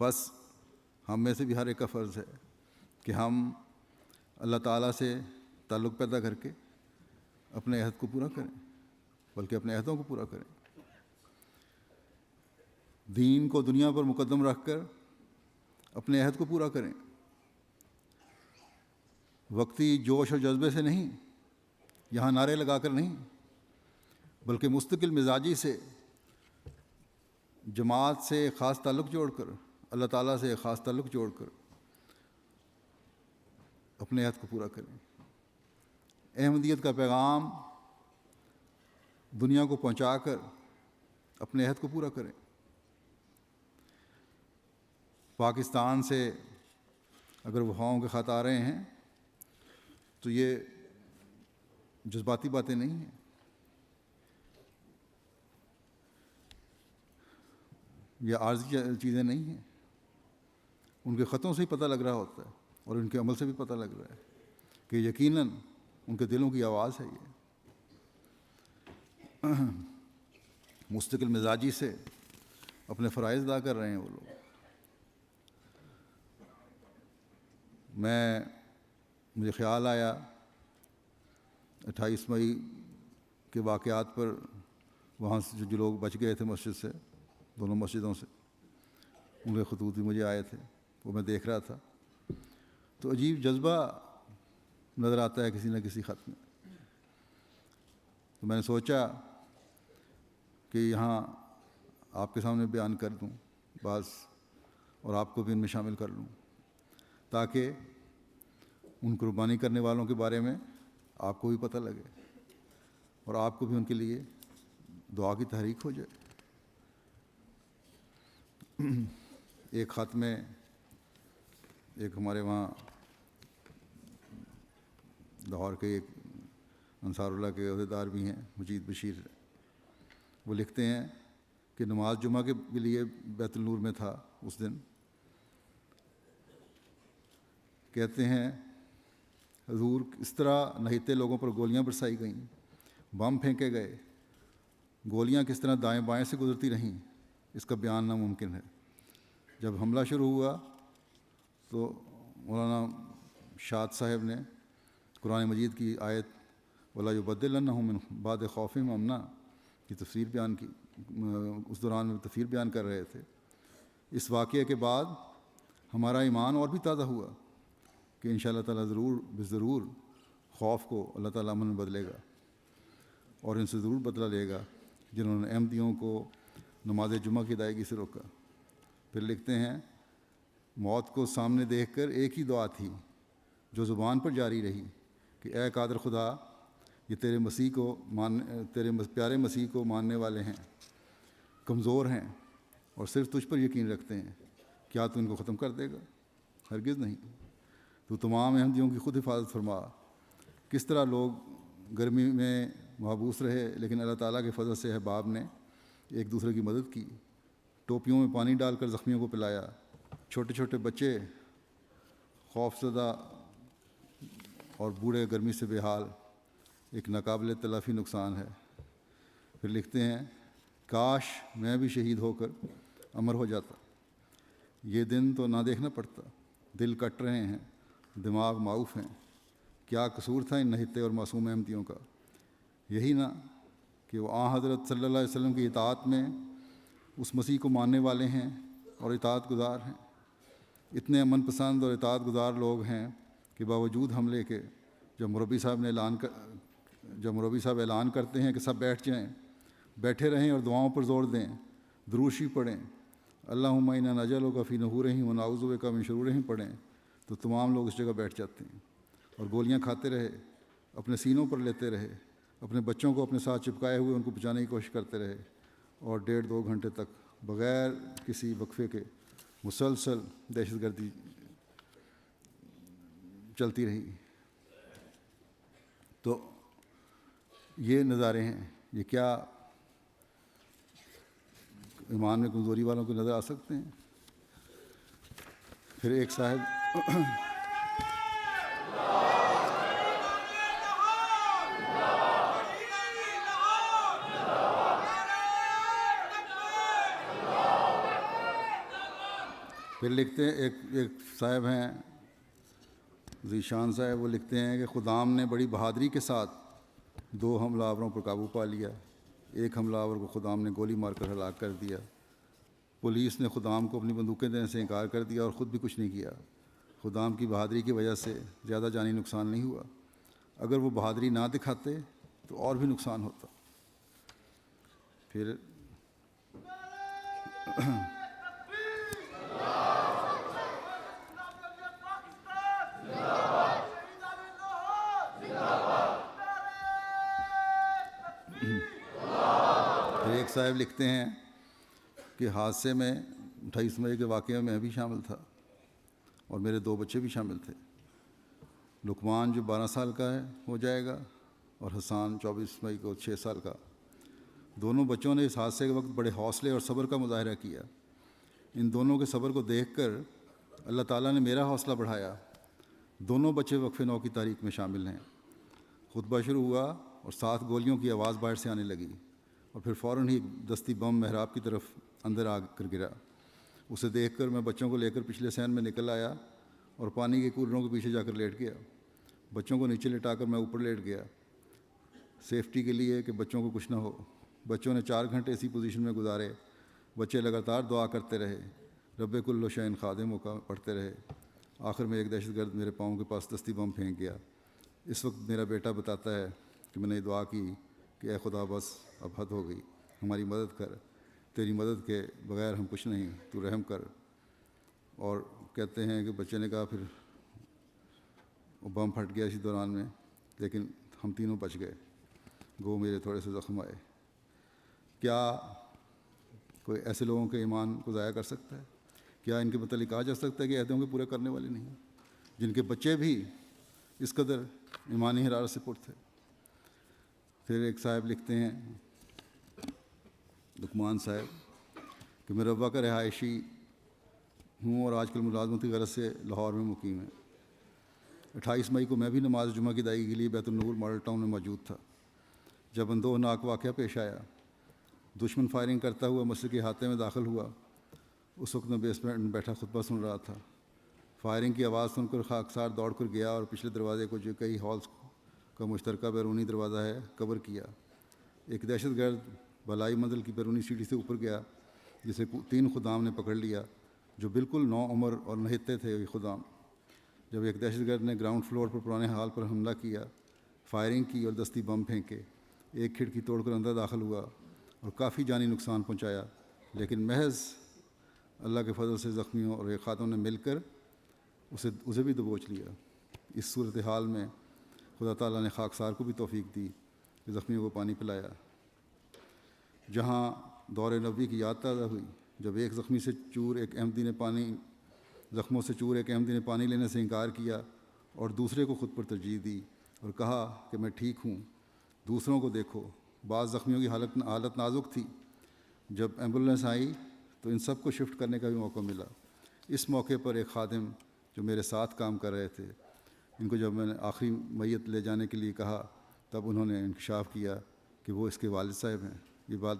بس ہم میں سے بھی ہر ایک کا فرض ہے کہ ہم اللہ تعالیٰ سے تعلق پیدا کر کے اپنے عہد کو پورا کریں، بلکہ اپنے عہدوں کو پورا کریں، دین کو دنیا پر مقدم رکھ کر اپنے عہد کو پورا کریں، وقتی جوش اور جذبے سے نہیں، یہاں نعرے لگا کر نہیں، بلکہ مستقل مزاجی سے، جماعت سے ایک خاص تعلق جوڑ کر، اللہ تعالیٰ سے ایک خاص تعلق جوڑ کر اپنے عہد کو پورا کریں۔ احمدیت کا پیغام دنیا کو پہنچا کر اپنے عہد کو پورا کریں۔ پاکستان سے اگر وفاؤں کے خط آ رہے ہیں تو یہ جذباتی باتیں نہیں ہیں، یہ عارضی چیزیں نہیں ہیں، ان کے خطوں سے ہی پتہ لگ رہا ہوتا ہے اور ان کے عمل سے بھی پتہ لگ رہا ہے کہ یقیناً ان کے دلوں کی آواز ہے۔ یہ مستقل مزاجی سے اپنے فرائض ادا کر رہے ہیں وہ لوگ۔ مجھے خیال آیا 28 مئی کے واقعات پر، وہاں سے جو لوگ بچ گئے تھے مسجد سے، دونوں مسجدوں سے، ان کے خطوط بھی مجھے آئے تھے، وہ میں دیکھ رہا تھا تو عجیب جذبہ نظر آتا ہے کسی نہ کسی خط میں۔ تو میں نے سوچا کہ یہاں آپ کے سامنے بیان کر دوں بعض، اور آپ کو بھی ان میں شامل کر لوں، تاکہ ان قربانی کرنے والوں کے بارے میں آپ کو بھی پتہ لگے اور آپ کو بھی ان کے لیے دعا کی تحریک ہو جائے۔ ایک خط میں ایک ہمارے وہاں لاہور کے ایک انصار اللہ کے عہدیدار بھی ہیں، مجید بشیر، وہ لکھتے ہیں کہ نماز جمعہ کے لیے بیت النور میں تھا اس دن، کہتے ہیں حضور اس طرح نہیتے لوگوں پر گولیاں برسائی گئیں، بم پھینکے گئے، گولیاں کس طرح دائیں بائیں سے گزرتی رہیں، اس کا بیان ناممکن ہے۔ جب حملہ شروع ہوا تو مولانا شاد صاحب نے قرآن مجید کی آیت وَلَا يُبَدِّلَنَّهُم مِّن بَعْدِ خَوْفِهِمْ أَمْنًا کی تفسیر بیان کی، اس دوران میں تفسیر بیان کر رہے تھے۔ اس واقعے کے بعد ہمارا ایمان اور بھی تازہ ہوا کہ انشاءاللہ تعالیٰ ضرور خوف کو اللہ تعالیٰ امن میں بدلے گا، اور ان سے ضرور بدلہ لے گا جنہوں نے احمدیوں کو نماز جمعہ کی ادائیگی سے روکا۔ پھر لکھتے ہیں موت کو سامنے دیکھ کر ایک ہی دعا تھی جو زبان پر جاری رہی کہ اے قادر خدا، یہ تیرے پیارے مسیح کو ماننے والے ہیں، کمزور ہیں اور صرف تجھ پر یقین رکھتے ہیں، کیا تو ان کو ختم کر دے گا؟ ہرگز نہیں، تو تمام احمدیوں کی خود حفاظت فرما۔ کس طرح لوگ گرمی میں محبوس رہے، لیکن اللہ تعالیٰ کے فضل سے احباب نے ایک دوسرے کی مدد کی، ٹوپیوں میں پانی ڈال کر زخمیوں کو پلایا، چھوٹے چھوٹے بچے خوف زدہ اور بوڑھے گرمی سے بے حال، ایک ناقابل تلافی نقصان ہے۔ پھر لکھتے ہیں کاش میں بھی شہید ہو کر امر ہو جاتا، یہ دن تو نہ دیکھنا پڑتا، دل کٹ رہے ہیں، دماغ معاف ہیں، کیا قصور تھا ان نہتے اور معصوم احمدیوں کا؟ یہی نہ کہ وہ حضرت صلی اللہ علیہ وسلم کی اطاعت میں اس مسیح کو ماننے والے ہیں اور اطاعت گزار ہیں، اتنے امن پسند اور اطاعت گزار لوگ ہیں کہ باوجود حملے کے جب مربی صاحب اعلان کرتے ہیں کہ سب بیٹھ جائیں، بیٹھے رہیں اور دعاؤں پر زور دیں، دروشی پڑھیں، اللہم انا نجعلک فی نحورہم ونعوذ بک من شرورہم پڑھیں، تو تمام لوگ اس جگہ بیٹھ جاتے ہیں اور گولیاں کھاتے رہے، اپنے سینوں پر لیتے رہے، اپنے بچوں کو اپنے ساتھ چپکائے ہوئے ان کو بچانے کی کوشش کرتے رہے، اور 1.5-2 گھنٹے تک بغیر کسی وقفے کے مسلسل دہشت گردی چلتی رہی۔ تو یہ نظارے ہیں، یہ کیا ایمان میں کمزوری والوں کو نظر آ سکتے ہیں؟ پھر ایک صاحب پھر لکھتے ہیں ایک صاحب ہیں ذیشان صاحب، وہ لکھتے ہیں کہ خدام نے بڑی بہادری کے ساتھ 2 حملہ آوروں پر قابو پا لیا. ایک حملہ آور کو خدام نے گولی مار کر ہلاک کر دیا. پولیس نے خدام کو اپنی بندوقیں دینے سے انکار کر دیا اور خود بھی کچھ نہیں کیا. خدام کی بہادری کی وجہ سے زیادہ جانی نقصان نہیں ہوا. اگر وہ بہادری نہ دکھاتے تو اور بھی نقصان ہوتا. پھر ایک صاحب لکھتے ہیں کہ حادثے میں 28 مئی کے واقعے میں بھی شامل تھا اور میرے 2 بچے بھی شامل تھے. لقمان جو 12 سال کا ہے ہو جائے گا اور حسان 24 مئی کو 6 سال کا. دونوں بچوں نے اس حادثے کے وقت بڑے حوصلے اور صبر کا مظاہرہ کیا. ان دونوں کے صبر کو دیکھ کر اللہ تعالیٰ نے میرا حوصلہ بڑھایا. دونوں بچے وقف 9 کی تاریخ میں شامل ہیں. خطبہ شروع ہوا اور 7 گولیوں کی آواز باہر سے آنے لگی اور پھر فوراً ہی ایک دستی بم محراب کی طرف اندر آ کر گرا. اسے دیکھ کر میں بچوں کو لے کر پچھلے صحن میں نکل آیا اور پانی کے کولروں کے پیچھے جا کر لیٹ گیا. بچوں کو نیچے لٹا کر میں اوپر لیٹ گیا سیفٹی کے لیے کہ بچوں کو کچھ نہ ہو. بچوں نے 4 گھنٹے اسی پوزیشن میں گزارے. بچے لگاتار دعا کرتے رہے، رب کل شئین خادم کا پڑھتے رہے. آخر میں ایک دہشت گرد میرے پاؤں کے پاس دستی بم پھینک گیا. اس وقت میرا بیٹا بتاتا ہے کہ میں نے دعا کی کہ اے خدا بس اب حد ہو گئی، ہماری مدد کر، تیری مدد کے بغیر ہم کچھ نہیں، تو رحم کر. اور کہتے ہیں کہ بچے نے کہا پھر وہ بم پھٹ گیا اسی دوران میں، لیکن ہم تینوں بچ گئے، گو میرے تھوڑے سے زخم آئے. کیا کوئی ایسے لوگوں کے ایمان کو ضائع کر سکتا ہے؟ کیا ان کے متعلق کہا جا سکتا ہے کہ عہدوں کے پورے کرنے والے نہیں ہیں، جن کے بچے بھی اس قدر ایمانی حرارت سے پر تھے؟ پھر ایک صاحب لکھتے ہیں لقمان صاحب کہ میں ربوہ کا رہائشی ہوں اور آج کل ملازمتی غرض سے لاہور میں مقیم ہے. 28 مئی کو میں بھی نماز جمعہ کی ادائیگی کے لیے بیت النور ماڈل ٹاؤن میں موجود تھا جب اندوہناک واقعہ پیش آیا. دشمن فائرنگ کرتا ہوا مسجد کے احاطے میں داخل ہوا. اس وقت میں بیسمنٹ میں بیٹھا خطبہ سن رہا تھا. فائرنگ کی آواز سن کر خاکسار دوڑ کر گیا اور پچھلے دروازے کو، جو کئی ہالز کا مشترکہ بیرونی دروازہ ہے، کور کیا. ایک دہشت گرد بالائی منزل کی بیرونی سیڑھی سے اوپر گیا جسے 3 خدام نے پکڑ لیا جو بالکل نو عمر اور نہتے تھے. یہ خدام جب ایک دہشت گرد نے گراؤنڈ فلور پر پرانے ہال پر حملہ کیا، فائرنگ کی اور دستی بم پھینکے. ایک کھڑکی توڑ کر اندر داخل ہوا اور کافی جانی نقصان پہنچایا، لیکن محض اللہ کے فضل سے زخمیوں اور ایک خاتون نے مل کر اسے بھی دبوچ لیا. اس صورتحال میں خدا تعالیٰ نے خاکسار کو بھی توفیق دی کہ زخمیوں کو پانی پلایا. جہاں دور نبوی کی یاد تازہ ہوئی جب ایک زخمی سے چور ایک احمدی نے پانی لینے سے انکار کیا اور دوسرے کو خود پر ترجیح دی اور کہا کہ میں ٹھیک ہوں، دوسروں کو دیکھو. بعض زخمیوں کی حالت نازک تھی. جب ایمبولینس آئی تو ان سب کو شفٹ کرنے کا بھی موقع ملا. اس موقع پر ایک خادم جو میرے ساتھ کام کر رہے تھے، ان کو جب میں نے آخری میت لے جانے کے لیے کہا تب انہوں نے انکشاف کیا کہ وہ اس کے والد صاحب ہیں. یہ بات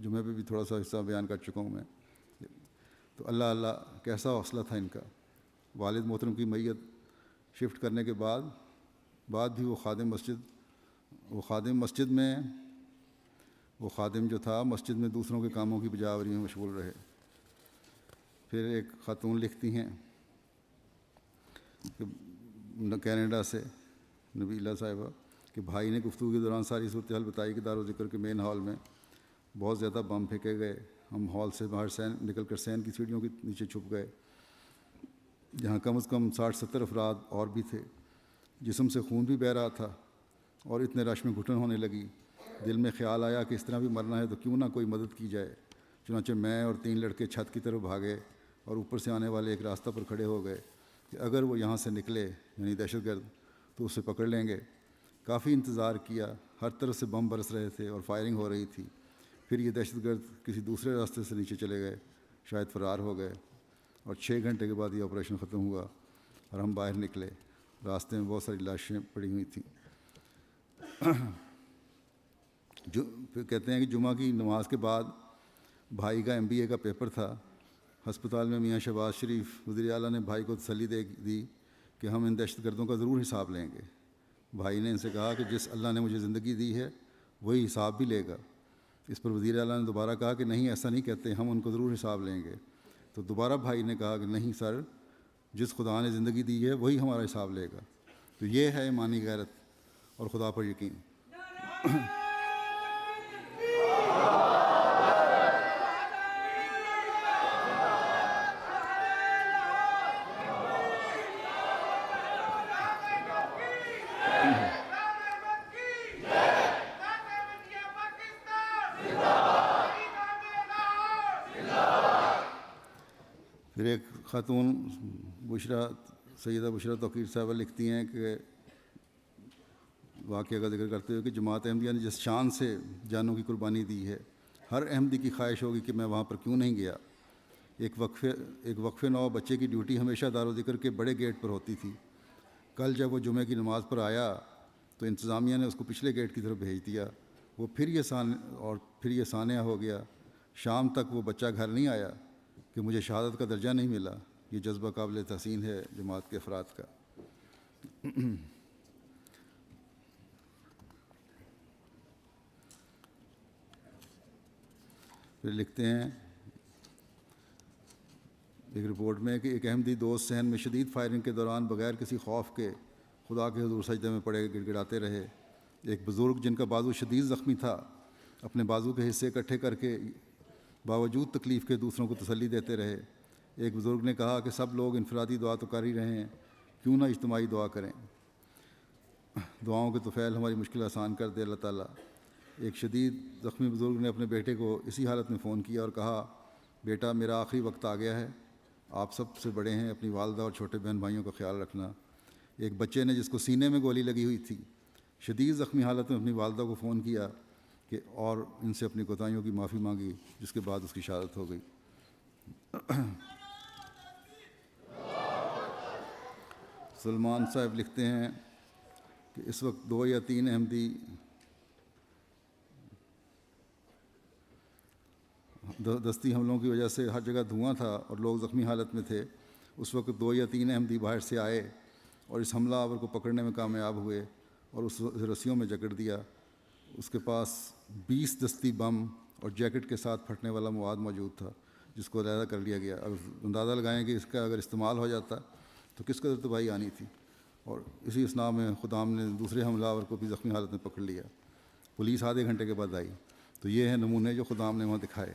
جمعہ پہ بھی تھوڑا سا حصہ بیان کر چکا ہوں میں. تو اللہ کیسا حوصلہ تھا ان کا. والد محترم کی میت شفٹ کرنے کے بعد بھی وہ خادم جو تھا مسجد میں دوسروں کے کاموں کی بجاوری میں مشغول رہے. پھر ایک خاتون لکھتی ہیں کہ کینیڈا سے نبیلہ صاحبہ کہ بھائی نے گفتگو کے دوران ساری صورتحال بتائی کہ دار و ذکر کے مین ہال میں بہت زیادہ بم پھینکے گئے. ہم ہال سے باہر نکل کر سین کی سیڑھیوں کے نیچے چھپ گئے جہاں کم از کم 60-70 افراد اور بھی تھے. جسم سے خون بھی بہہ رہا تھا اور اتنے رش میں گھٹن ہونے لگی. دل میں خیال آیا کہ اس طرح بھی مرنا ہے تو کیوں نہ کوئی مدد کی جائے. چنانچہ میں اور 3 لڑکے چھت کی طرف بھاگے اور اوپر سے آنے والے ایک راستہ پر کھڑے ہو گئے کہ اگر وہ یہاں سے نکلے یعنی دہشت گرد تو اسے پکڑ لیں گے. کافی انتظار کیا، ہر طرف سے بم برس رہے تھے اور فائرنگ ہو رہی تھی. پھر یہ دہشت گرد کسی دوسرے راستے سے نیچے چلے گئے، شاید فرار ہو گئے، اور 6 گھنٹے کے بعد یہ آپریشن ختم ہوا اور ہم باہر نکلے. راستے میں بہت ساری لاشیں پڑی ہوئی تھیں. پھر کہتے ہیں کہ جمعہ کی نماز کے بعد بھائی کا MBA کا پیپر تھا. ہسپتال میں میاں شہباز شریف وزیر اعلیٰ نے بھائی کو تسلی دی کہ ہم ان دہشت گردوں کا ضرور حساب لیں گے۔ بھائی نے ان سے کہا کہ جس اللہ نے مجھے زندگی دی ہے وہی حساب بھی لے گا۔ اس پر وزیر اعلیٰ نے دوبارہ کہا کہ نہیں، ایسا نہیں کہتے، ہم ان کو ضرور حساب لیں گے۔ تو دوبارہ بھائی نے کہا کہ نہیں سر، جس خدا نے زندگی دی ہے وہی ہمارا حساب لے گا۔ تو یہ ہے ایمانی غیرت اور خدا پر یقین۔ پھر ایک خاتون سیدہ بشرا توقیر صاحبہ لکھتی ہیں کہ واقعہ کا ذکر کرتے ہوئے کہ جماعت احمدیہ نے جس شان سے جانوں کی قربانی دی ہے، ہر احمدی کی خواہش ہوگی کہ میں وہاں پر کیوں نہیں گیا۔ ایک وقفے نو بچے کی ڈیوٹی ہمیشہ دار و ذکر کے بڑے گیٹ پر ہوتی تھی۔ کل جب وہ جمعہ کی نماز پر آیا تو انتظامیہ نے اس کو پچھلے گیٹ کی طرف بھیج دیا۔ وہ پھر یہ سانحہ ہو گیا۔ شام تک وہ بچہ گھر نہیں آیا کہ مجھے شہادت کا درجہ نہیں ملا۔ یہ جذبہ قابل تحسین ہے جماعت کے افراد کا۔ پھر لکھتے ہیں ایک رپورٹ میں کہ ایک احمدی دوست صحن میں شدید فائرنگ کے دوران بغیر کسی خوف کے خدا کے حضور سجدے میں پڑے گڑ گڑاتے رہے۔ ایک بزرگ جن کا بازو شدید زخمی تھا اپنے بازو کے حصے اکٹھے کر کے باوجود تکلیف کے دوسروں کو تسلی دیتے رہے۔ ایک بزرگ نے کہا کہ سب لوگ انفرادی دعا تو کر ہی رہے ہیں، کیوں نہ اجتماعی دعا کریں۔ دعاؤں کے طفیل ہماری مشکل آسان کر دے اللہ تعالیٰ۔ ایک شدید زخمی بزرگ نے اپنے بیٹے کو اسی حالت میں فون کیا اور کہا، بیٹا میرا آخری وقت آ گیا ہے، آپ سب سے بڑے ہیں، اپنی والدہ اور چھوٹے بہن بھائیوں کا خیال رکھنا۔ ایک بچے نے جس کو سینے میں گولی لگی ہوئی تھی شدید زخمی حالت میں اپنی والدہ کو فون کیا کہ اور ان سے اپنی کوتاہیوں کی معافی مانگی، جس کے بعد اس کی شہادت ہو گئی۔ سلمان صاحب لکھتے ہیں کہ اس وقت 2 یا 3 احمدی دستی حملوں کی وجہ سے ہر جگہ دھواں تھا اور لوگ زخمی حالت میں تھے۔ اس وقت 2 یا 3 احمدی باہر سے آئے اور اس حملہ آور کو پکڑنے میں کامیاب ہوئے اور اس رسیوں میں جکڑ دیا۔ اس کے پاس 20 دستی بم اور جیکٹ کے ساتھ پھٹنے والا مواد موجود تھا، جس کو علیحدہ کر لیا گیا۔ اب اندازہ لگائیں کہ اس کا اگر استعمال ہو جاتا تو کس قدر تباہی آنی تھی۔ اور اسی اثناء میں خدام نے دوسرے حملہ آور کو بھی زخمی حالت میں پکڑ لیا۔ پولیس آدھے گھنٹے کے بعد آئی۔ تو یہ ہیں نمونے جو خدام نے وہاں دکھائے۔